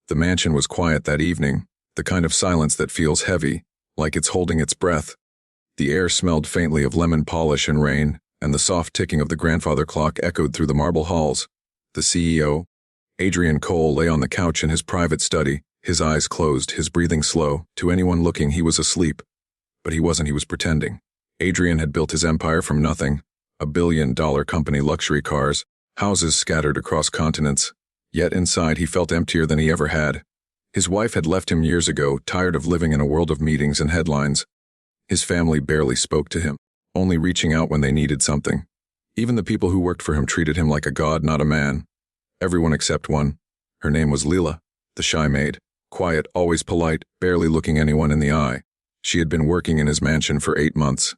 The mansion was quiet that evening, the kind of silence that feels heavy, like it's holding its breath. The air smelled faintly of lemon polish and rain, and the soft ticking of the grandfather clock echoed through the marble halls. The CEO, Adrian Cole, lay on the couch in his private study, his eyes closed, his breathing slow. To anyone looking, he was asleep. But he wasn't, he was pretending. Adrian had built his empire from nothing, a billion-dollar company, luxury cars, houses scattered across continents. Yet inside he felt emptier than he ever had. His wife had left him years ago, tired of living in a world of meetings and headlines. His family barely spoke to him, only reaching out when they needed something. Even the people who worked for him treated him like a god, not a man. Everyone except one. Her name was Leela, the shy maid, quiet, always polite, barely looking anyone in the eye. She had been working in his mansion for 8 months.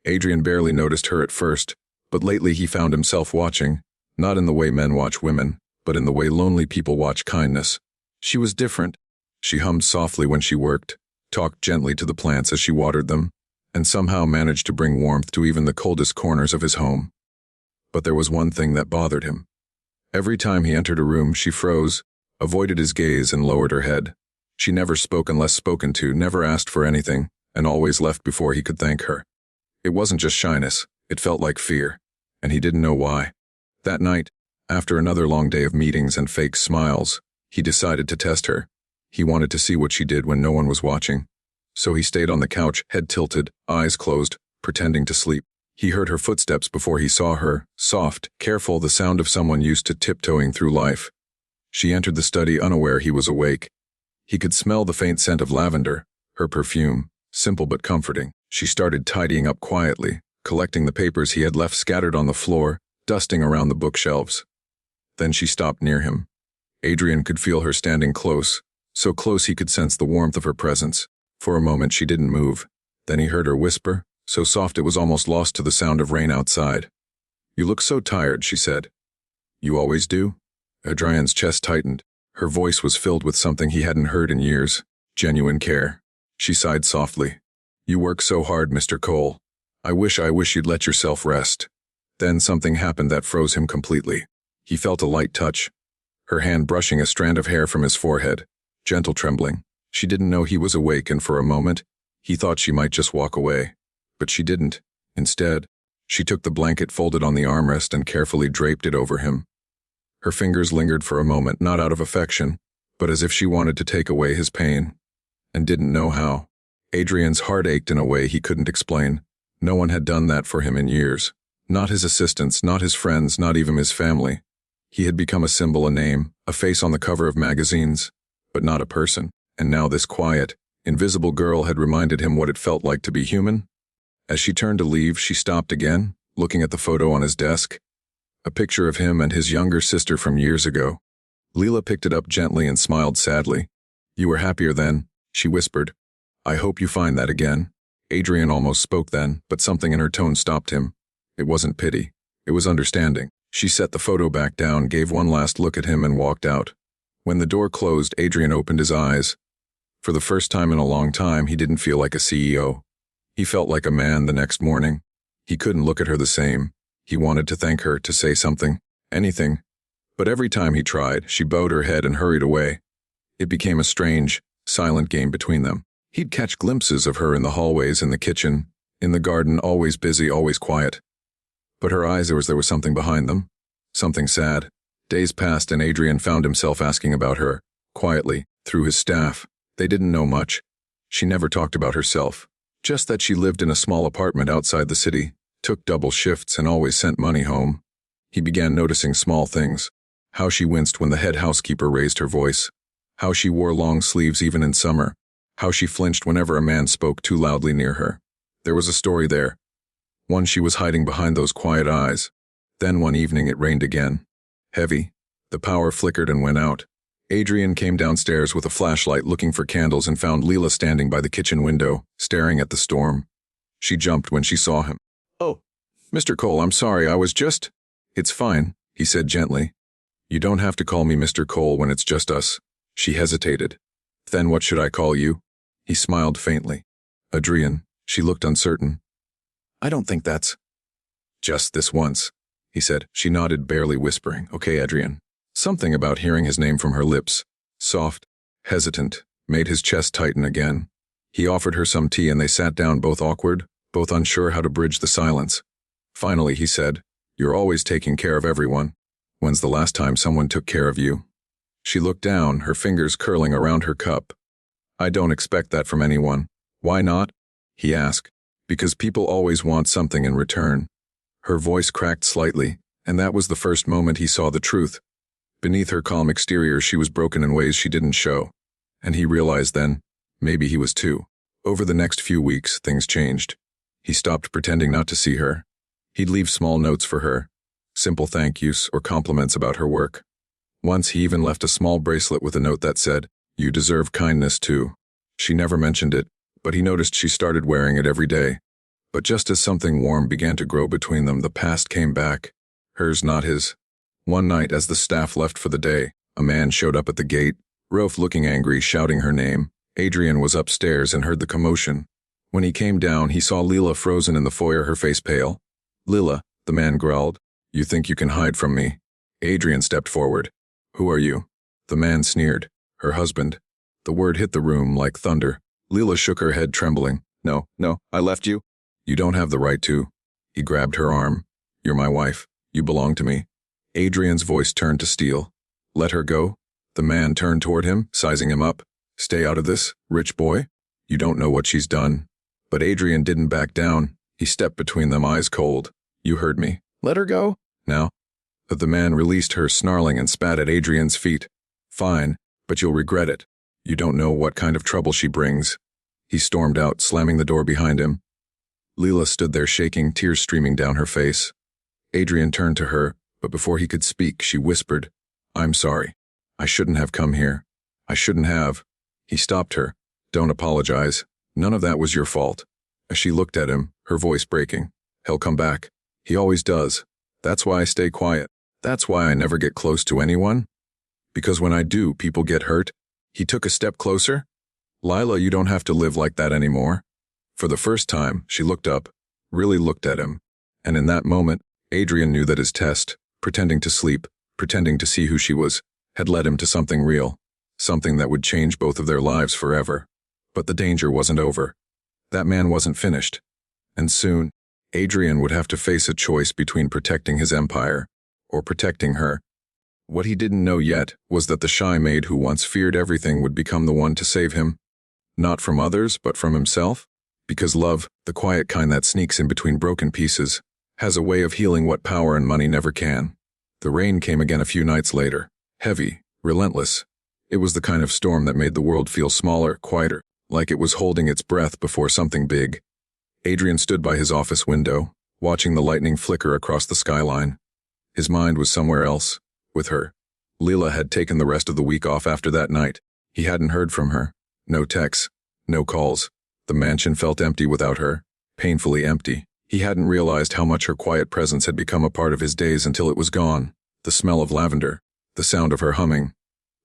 Adrian barely noticed her at first, but lately he found himself watching, not in the way men watch women, but in the way lonely people watch kindness. She was different. She hummed softly when she worked, talked gently to the plants as she watered them, and somehow managed to bring warmth to even the coldest corners of his home. But there was one thing that bothered him. Every time he entered a room, she froze, avoided his gaze, and lowered her head. She never spoke unless spoken to, never asked for anything, and always left before he could thank her. It wasn't just shyness, it felt like fear, and he didn't know why. That night, after another long day of meetings and fake smiles, he decided to test her. He wanted to see what she did when no one was watching. So he stayed on the couch, head tilted, eyes closed, pretending to sleep. He heard her footsteps before he saw her, soft, careful, the sound of someone used to tiptoeing through life. She entered the study unaware he was awake. He could smell the faint scent of lavender, her perfume, simple but comforting. She started tidying up quietly, collecting the papers he had left scattered on the floor, dusting around the bookshelves. Then she stopped near him. Adrian could feel her standing close, so close he could sense the warmth of her presence. For a moment she didn't move. Then he heard her whisper, so soft it was almost lost to the sound of rain outside. "You look so tired," she said. "You always do?" Adrian's chest tightened. Her voice was filled with something he hadn't heard in years, genuine care. She sighed softly. "You work so hard, Mr. Cole. I wish you'd let yourself rest." Then something happened that froze him completely. He felt a light touch, her hand brushing a strand of hair from his forehead, gentle trembling. She didn't know he was awake, and for a moment, he thought she might just walk away. But she didn't. Instead, she took the blanket folded on the armrest and carefully draped it over him. Her fingers lingered for a moment, not out of affection, but as if she wanted to take away his pain, and didn't know how. Adrian's heart ached in a way he couldn't explain. No one had done that for him in years. Not his assistants, not his friends, not even his family. He had become a symbol, a name, a face on the cover of magazines, but not a person. And now this quiet, invisible girl had reminded him what it felt like to be human. As she turned to leave, she stopped again, looking at the photo on his desk. A picture of him and his younger sister from years ago. Leela picked it up gently and smiled sadly. "You were happier then," she whispered. "I hope you find that again." Adrian almost spoke then, but something in her tone stopped him. It wasn't pity. It was understanding. She set the photo back down, gave one last look at him, and walked out. When the door closed, Adrian opened his eyes. For the first time in a long time, he didn't feel like a CEO. He felt like a man the next morning. He couldn't look at her the same. He wanted to thank her, to say something, anything. But every time he tried, she bowed her head and hurried away. It became a strange, silent game between them. He'd catch glimpses of her in the hallways, in the kitchen, in the garden, always busy, always quiet. But her eyes, there was something behind them. Something sad. Days passed and Adrian found himself asking about her, quietly, through his staff. They didn't know much. She never talked about herself. Just that she lived in a small apartment outside the city, took double shifts, and always sent money home. He began noticing small things. How she winced when the head housekeeper raised her voice. How she wore long sleeves even in summer. How she flinched whenever a man spoke too loudly near her. There was a story there. One she was hiding behind those quiet eyes. Then one evening it rained again. Heavy. The power flickered and went out. Adrian came downstairs with a flashlight looking for candles and found Leela standing by the kitchen window, staring at the storm. She jumped when she saw him. "Oh, Mr. Cole, I'm sorry, I was just—" "It's fine," he said gently. "You don't have to call me Mr. Cole when it's just us." She hesitated. "Then what should I call you?" He smiled faintly. "Adrian." She looked uncertain. "I don't think that's—" "Just this once," he said. She nodded, barely whispering. "Okay, Adrian." Something about hearing his name from her lips, soft, hesitant, made his chest tighten again. He offered her some tea and they sat down, both awkward, both unsure how to bridge the silence. Finally, he said, "You're always taking care of everyone. When's the last time someone took care of you?" She looked down, her fingers curling around her cup. "I don't expect that from anyone." "Why not?" he asked. "Because people always want something in return." Her voice cracked slightly, and that was the first moment he saw the truth. Beneath her calm exterior, she was broken in ways she didn't show. And he realized then, maybe he was too. Over the next few weeks, things changed. He stopped pretending not to see her. He'd leave small notes for her, simple thank yous or compliments about her work. Once he even left a small bracelet with a note that said, "You deserve kindness too." She never mentioned it, but he noticed she started wearing it every day. But just as something warm began to grow between them, the past came back. Hers, not his. One night, as the staff left for the day, a man showed up at the gate, Rolf looking angry, shouting her name. Adrian was upstairs and heard the commotion. When he came down, he saw Lila frozen in the foyer, her face pale. "Lila," the man growled, "you think you can hide from me?" Adrian stepped forward. "Who are you?" The man sneered. "Her husband." The word hit the room like thunder. Lila shook her head, trembling. No, I left you." "You don't have the right to." He grabbed her arm. "You're my wife. You belong to me." Adrian's voice turned to steel. "Let her go?" The man turned toward him, sizing him up. "Stay out of this, rich boy. You don't know what she's done." But Adrian didn't back down. He stepped between them, eyes cold. "You heard me. Let her go." "Now." But the man released her, snarling, and spat at Adrian's feet. "Fine, but you'll regret it. You don't know what kind of trouble she brings." He stormed out, slamming the door behind him. Lila stood there shaking, tears streaming down her face. Adrian turned to her, but before he could speak, she whispered, "I'm sorry. I shouldn't have come here. I shouldn't have." He stopped her. "Don't apologize. None of that was your fault." As she looked at him, her voice breaking, "He'll come back. He always does. That's why I stay quiet. That's why I never get close to anyone. Because when I do, people get hurt." He took a step closer. "Lila, you don't have to live like that anymore." For the first time, she looked up, really looked at him. And in that moment, Adrian knew that his test, pretending to sleep, pretending to see who she was, had led him to something real, something that would change both of their lives forever. But the danger wasn't over. That man wasn't finished. And soon, Adrian would have to face a choice between protecting his empire or protecting her. What he didn't know yet was that the shy maid who once feared everything would become the one to save him. Not from others, but from himself. Because love, the quiet kind that sneaks in between broken pieces, has a way of healing what power and money never can. The rain came again a few nights later. Heavy, relentless. It was the kind of storm that made the world feel smaller, quieter, like it was holding its breath before something big. Adrian stood by his office window, watching the lightning flicker across the skyline. His mind was somewhere else, with her. Lila had taken the rest of the week off after that night. He hadn't heard from her. No texts, no calls. The mansion felt empty without her, painfully empty. He hadn't realized how much her quiet presence had become a part of his days until it was gone. The smell of lavender, the sound of her humming,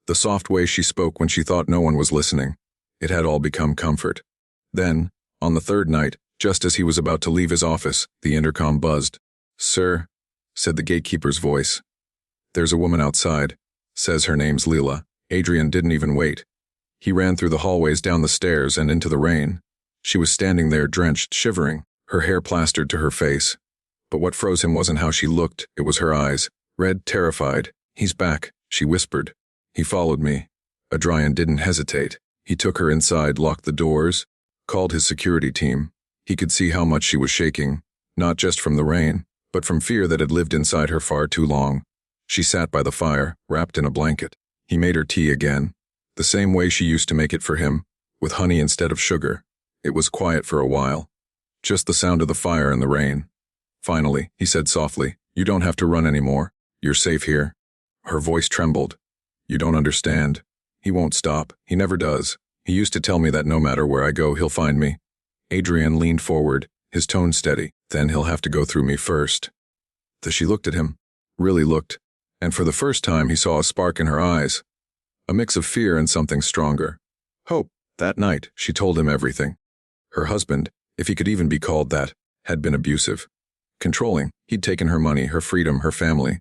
the soft way she spoke when she thought no one was listening. It had all become comfort. Then, on the third night, just as he was about to leave his office, the intercom buzzed. "Sir," said the gatekeeper's voice. "There's a woman outside. Says her name's Lila." Adrian didn't even wait. He ran through the hallways, down the stairs, and into the rain. She was standing there, drenched, shivering, her hair plastered to her face. But what froze him wasn't how she looked, it was her eyes. Red, terrified. "He's back," she whispered. "He followed me." Adrian didn't hesitate. He took her inside, locked the doors, called his security team. He could see how much she was shaking, not just from the rain, but from fear that had lived inside her far too long. She sat by the fire, wrapped in a blanket. He made her tea again, the same way she used to make it for him, with honey instead of sugar. It was quiet for a while, just the sound of the fire and the rain. Finally, he said softly, "You don't have to run anymore. You're safe here." Her voice trembled. "You don't understand. He won't stop. He never does. He used to tell me that no matter where I go, he'll find me." Adrian leaned forward, his tone steady. "Then he'll have to go through me first." She looked at him, really looked, and for the first time he saw a spark in her eyes, a mix of fear and something stronger. Hope. That night, she told him everything. Her husband, if he could even be called that, had been abusive. Controlling. He'd taken her money, her freedom, her family.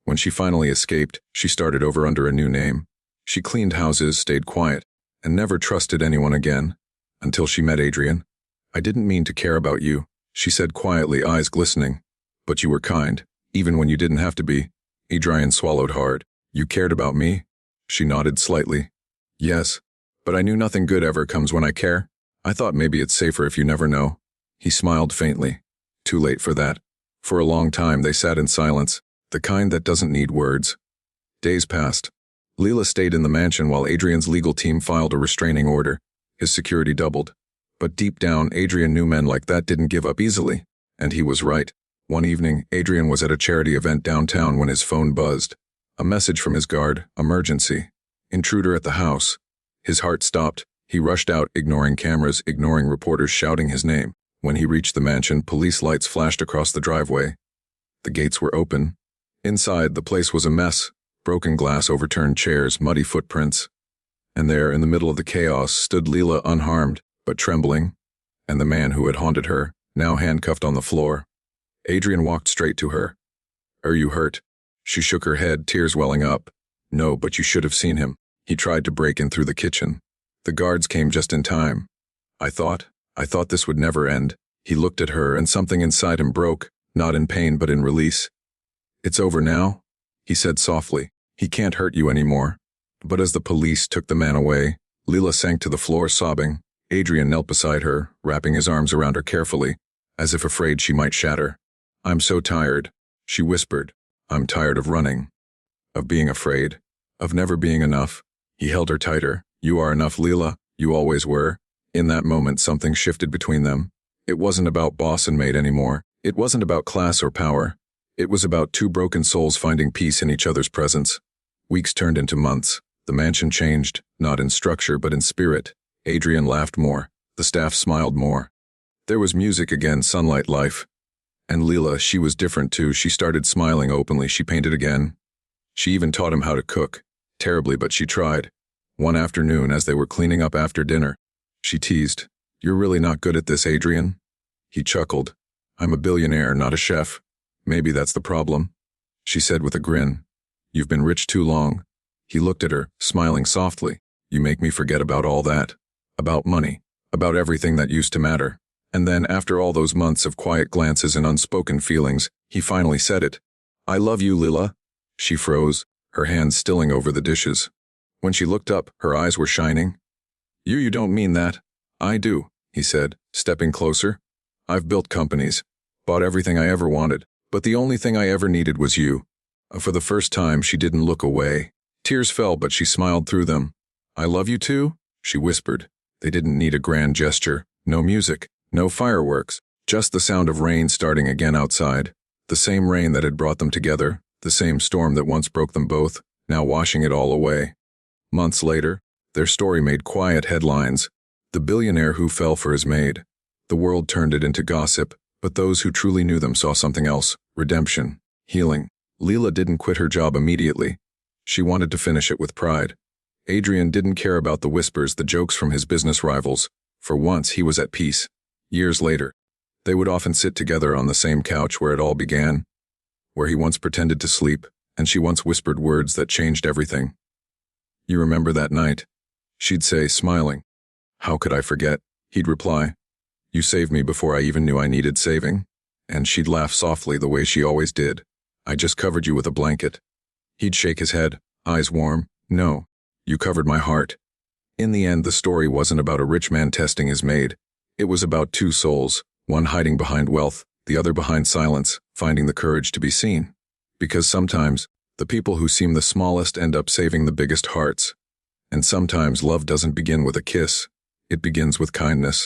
When she finally escaped, she started over under a new name. She cleaned houses, stayed quiet, and never trusted anyone again, until she met Adrian. I didn't mean to care about you, she said quietly, eyes glistening. But you were kind, even when you didn't have to be. Adrian swallowed hard. You cared about me? She nodded slightly. Yes, but I knew nothing good ever comes when I care. I thought maybe it's safer if you never know. He smiled faintly. Too late for that. For a long time they sat in silence, the kind that doesn't need words. Days passed. Leela stayed in the mansion while Adrian's legal team filed a restraining order. His security doubled. But deep down, Adrian knew men like that didn't give up easily. And he was right. One evening, Adrian was at a charity event downtown when his phone buzzed. A message from his guard, emergency. Intruder at the house. His heart stopped. He rushed out, ignoring cameras, ignoring reporters shouting his name. When he reached the mansion, police lights flashed across the driveway. The gates were open. Inside, the place was a mess. Broken glass, overturned chairs, muddy footprints. And there, in the middle of the chaos, stood Leela, unharmed, but trembling, and the man who had haunted her, now handcuffed on the floor. Adrian walked straight to her. Are you hurt? She shook her head, tears welling up. No, but you should have seen him. He tried to break in through the kitchen. The guards came just in time. I thought this would never end. He looked at her, and something inside him broke, not in pain but in release. It's over now, he said softly. He can't hurt you anymore. But as the police took the man away, Leela sank to the floor sobbing. Adrian knelt beside her, wrapping his arms around her carefully, as if afraid she might shatter. I'm so tired, she whispered. I'm tired of running, of being afraid, of never being enough. He held her tighter. You are enough, Leela. You always were. In that moment, something shifted between them. It wasn't about boss and maid anymore. It wasn't about class or power. It was about two broken souls finding peace in each other's presence. Weeks turned into months. The mansion changed, not in structure but in spirit. Adrian laughed more. The staff smiled more. There was music again, sunlight, life. And Leela, she was different too. She started smiling openly. She painted again. She even taught him how to cook. Terribly, but she tried. One afternoon, as they were cleaning up after dinner, she teased, You're really not good at this, Adrian? He chuckled. I'm a billionaire, not a chef. Maybe that's the problem, she said with a grin. You've been rich too long. He looked at her, smiling softly. You make me forget about all that. About money. About everything that used to matter. And then, after all those months of quiet glances and unspoken feelings, he finally said it. I love you, Leela. She froze, her hands stilling over the dishes. When she looked up, her eyes were shining. You don't mean that. I do, he said, stepping closer. I've built companies, bought everything I ever wanted, but the only thing I ever needed was you. For the first time, she didn't look away. Tears fell, but she smiled through them. I love you too, she whispered. They didn't need a grand gesture, no music, no fireworks, just the sound of rain starting again outside. The same rain that had brought them together, the same storm that once broke them both, now washing it all away. Months later, their story made quiet headlines. The billionaire who fell for his maid. The world turned it into gossip, but those who truly knew them saw something else, redemption, healing. Leela didn't quit her job immediately. She wanted to finish it with pride. Adrian didn't care about the whispers, the jokes from his business rivals. For once, he was at peace. Years later, they would often sit together on the same couch where it all began, where he once pretended to sleep, and she once whispered words that changed everything. You remember that night? She'd say, smiling. How could I forget? He'd reply. You saved me before I even knew I needed saving. And she'd laugh softly the way she always did. I just covered you with a blanket. He'd shake his head, eyes warm. No, you covered my heart. In the end, the story wasn't about a rich man testing his maid. It was about two souls, one hiding behind wealth, the other behind silence, finding the courage to be seen. Because sometimes, the people who seem the smallest end up saving the biggest hearts. And sometimes love doesn't begin with a kiss. It begins with kindness.